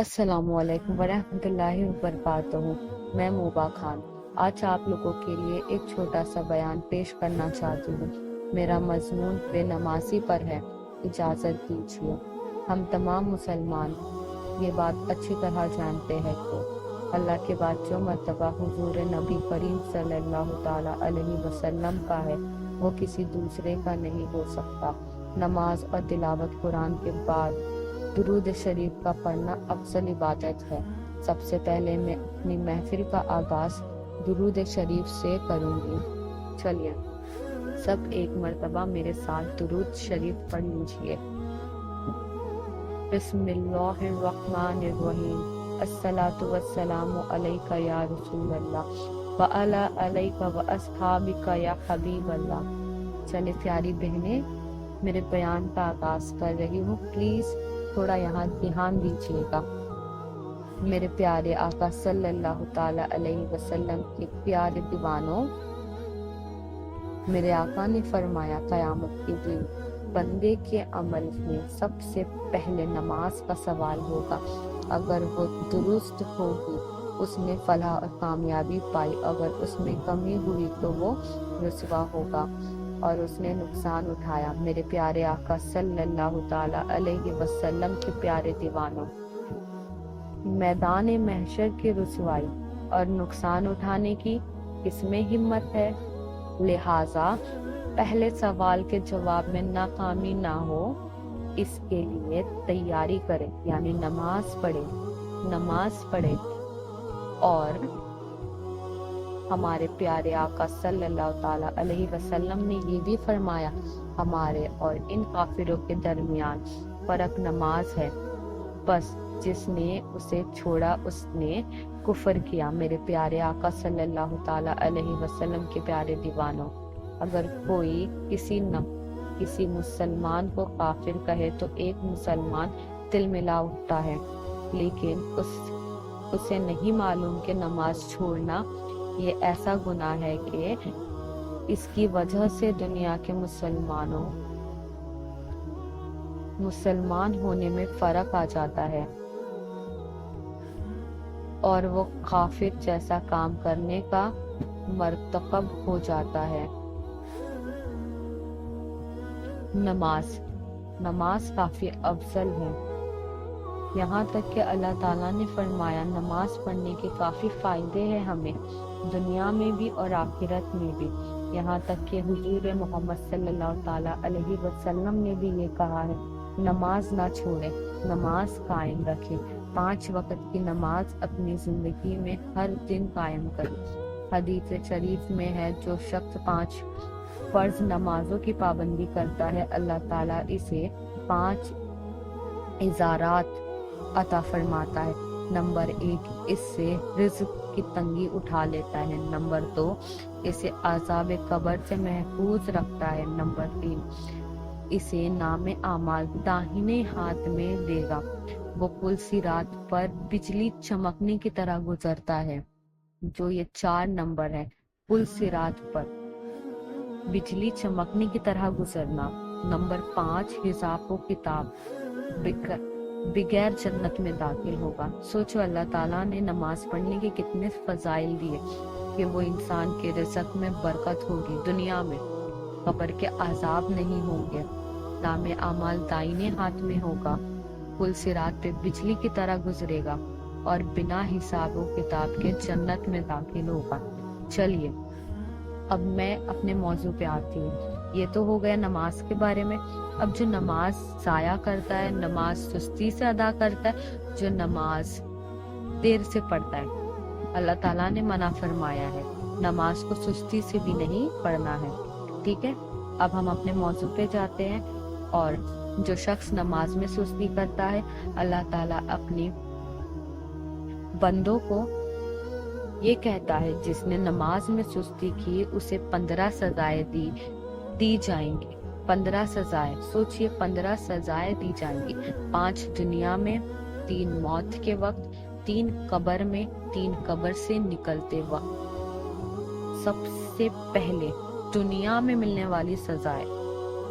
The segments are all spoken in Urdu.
السلام علیکم ورحمۃ اللہ وبرکاتہ۔ میں موبا خان آج آپ لوگوں کے لیے ایک چھوٹا سا بیان پیش کرنا چاہتی ہوں۔ میرا مضمون بے نمازی پر ہے۔ اجازت دیجیے۔ ہم تمام مسلمان یہ بات اچھی طرح جانتے ہیں کہ اللہ کے بعد جو مرتبہ حضور نبی کریم صلی اللہ تعالی علیہ وسلم کا ہے وہ کسی دوسرے کا نہیں ہو سکتا۔ نماز اور تلاوت قرآن کے بعد درود شریف کا پڑھنا افضل عبادت ہے۔ سب سے پہلے میں اپنی محفل کا آغاز درود شریف سے کروں گی۔ چلیے سب ایک مرتبہ میرے ساتھ درود شریف پڑھ لیجیے۔ بسم اللہ الرحمن الرحیم۔ الصلاۃ والسلام علیک یا رسول اللہ وعلی علیک واصحابک یا حبیب اللہ۔ چلے پیاری بہنیں، میرے بیان کا آغاز کر رہی ہوں، پلیز تھوڑا یہاں دھیان دیجیے گا۔ میرے پیارے آقا صلی اللہ تعالی علیہ وسلم کے پیارے دیوانوں، میرے آقا نے فرمایا قیامت کے دن بندے کے عمل میں سب سے پہلے نماز کا سوال ہوگا۔ اگر وہ درست ہوگی اس نے فلاح اور کامیابی پائی، اگر اس میں کمی ہوئی تو وہ رسوا ہوگا اور اس نے نقصان اٹھایا۔ میرے پیارے آقا صلی اللہ تعالی علیہ وسلم کے پیارے دیوانوں، میدان محشر کی رسوائی اور نقصان اٹھانے کی کس میں ہمت ہے؟ لہٰذا پہلے سوال کے جواب میں ناکامی نہ ہو اس کے لیے تیاری کرے، یعنی نماز پڑھے اور ہمارے پیارے آقا صلی اللہ تعالی علیہ وسلم نے یہ بھی فرمایا ہمارے اور ان کافروں کے درمیان فرق نماز ہے، بس جس نے اسے چھوڑا اس نے کفر کیا۔ میرے پیارے آقا صلی اللہ تعالی علیہ وسلم کے پیارے دیوانوں، اگر کوئی کسی مسلمان کو کافر کہے تو ایک مسلمان تلملا اٹھتا ہے، لیکن اسے نہیں معلوم کہ نماز چھوڑنا یہ ایسا گناہ ہے کہ اس کی وجہ سے دنیا کے مسلمان ہونے میں فرق آ جاتا ہے اور وہ کافر جیسا کام کرنے کا مرتکب ہو جاتا ہے۔ نماز کافی افضل ہے، یہاں تک کہ اللہ تعالیٰ نے فرمایا نماز پڑھنے کے کافی فائدے ہیں ہمیں دنیا میں بھی اور آخرت میں بھی۔ یہاں تک کہ حضور محمد صلی اللہ تعالیٰ علیہ وسلم نے بھی یہ کہا ہے نماز نہ چھوڑے، نماز قائم رکھے، 5 وقت کی نماز اپنی زندگی میں ہر دن قائم کرے۔ حدیث شریف میں ہے جو شخص 5 فرض نمازوں کی پابندی کرتا ہے اللہ تعالیٰ اسے 5 عزارات عطا فرماتا ہے۔ نمبر 1، اس سے رزق کی تنگی اٹھا لیتا ہے۔ نمبر 2، اسے عذاب قبر سے محفوظ رکھتا ہے۔ نمبر 3، اسے نام اعمال داہنے ہاتھ میں دے گا۔ وہ پل صراط پر بجلی چمکنے کی طرح گزرتا ہے، جو یہ 4 نمبر ہے، پل صراط پر بجلی چمکنے کی طرح گزرنا۔ نمبر 5، حساب و کتاب بغیر جنت میں داخل ہوگا۔ سوچو اللہ تعالیٰ نے نماز پڑھنے کے کتنے فضائل دیے کہ وہ انسان کے رزق میں برکت ہوگی، دنیا میں قبر کے عذاب نہیں ہوں گے، نام اعمال دائیں ہاتھ میں ہوگا، پل صراط پہ بجلی کی طرح گزرے گا اور بنا حساب و کتاب کے جنت میں داخل ہوگا۔ چلیے اب میں اپنے موضوع پہ آتی ہوں۔ یہ تو ہو گیا نماز کے بارے میں۔ اب جو نماز ضائع کرتا ہے، نماز سستی سے ادا کرتا ہے، جو نماز دیر سے پڑھتا ہے، اللہ تعالیٰ نے منع فرمایا ہے نماز کو سستی سے بھی نہیں پڑھنا ہے۔ ٹھیک ہے، اب ہم اپنے موضوع پہ جاتے ہیں۔ اور جو شخص نماز میں سستی کرتا ہے، اللہ تعالیٰ اپنی بندوں کو یہ کہتا ہے جس نے نماز میں سستی کی اسے 15 سزائیں دی جائیں گی۔ 15 سزائیں، سوچئے 15 سزائیں دی جائیں گی، 5 دنیا میں، 3 موت کے وقت، 3 قبر میں، 3 قبر سے نکلتے وقت۔ سب سے پہلے دنیا میں ملنے والی سزائیں،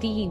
3,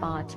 5,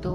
2,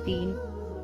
3,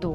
2,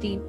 3,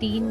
3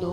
2,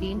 3,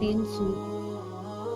3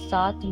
7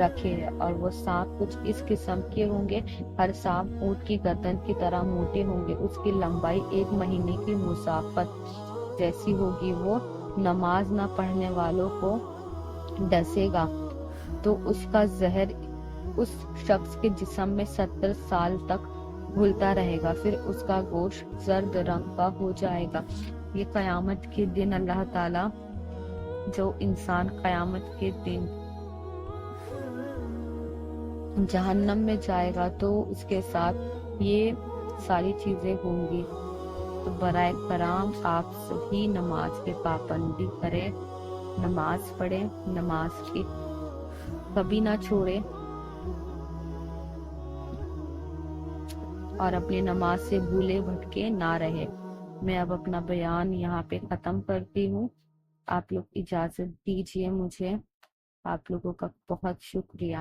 رکھے اور وہ سانپ کچھ اس قسم کے ہوں گے، ہر سانپ اونٹ کی گردن کی طرح موٹے ہوں گے، اس کی لمبائی 1 مہینے کی مسافت جیسی ہوگی، وہ نماز نہ پڑھنے والوں کو ڈسے گا تو اس کا زہر اس شخص کے جسم میں 70 سال تک گھلتا رہے گا، پھر اس کا گوشت زرد رنگ کا ہو جائے گا۔ یہ قیامت کے دن اللہ تعالی جو انسان قیامت کے دن جہنم میں جائے گا تو اس کے ساتھ یہ ساری چیزیں ہوں گی۔ تو برائے کرام آپ سبھی نماز کی پابندی کریں، نماز پڑھیں، نماز کی کبھی نہ چھوڑے اور اپنی نماز سے بھولے بھٹکے نہ رہے۔ میں اب اپنا بیان یہاں پہ ختم کرتی ہوں، آپ لوگ اجازت دیجیے مجھے۔ آپ لوگوں کا بہت شکریہ۔